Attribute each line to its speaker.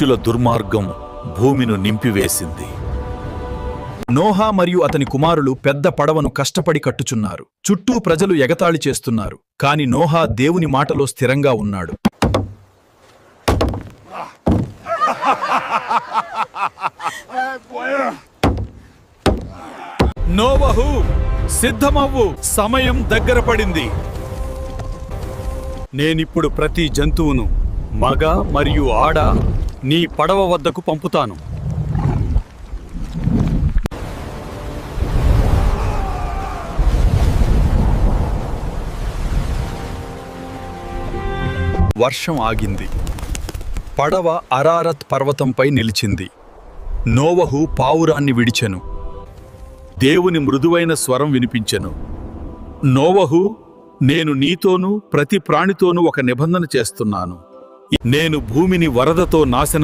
Speaker 1: మనుష్యుల దుర్మార్గం భూమిని నింపివేసింది.
Speaker 2: నోహా మరియు అతని కుమారులు పెద్ద పడవను కష్టపడి కట్టుచున్నారు. చుట్టూ ప్రజలు ఎగతాళి చేస్తున్నారు. కాని నోహా దేవుని మాటలో స్థిరంగా ఉన్నాడు.
Speaker 1: నోవహు, సిద్ధమవ్వు, సమయం దగ్గర పడింది. నేనిప్పుడు ప్రతి జంతువును, మగ మరియు ఆడ, నీ పడవ వద్దకు పంపుతాను.
Speaker 2: వర్షం ఆగింది. పడవ అరారత్ పర్వతంపై నిలిచింది. నోవహు పావురాన్ని విడిచెను.
Speaker 1: దేవుని మృదువైన స్వరం వినిపించెను. నోవహు, నేను నీతోనూ ప్రతి ప్రాణితోనూ ఒక నిబంధన చేస్తున్నాను. నేను భూమిని వరదతో నాశనం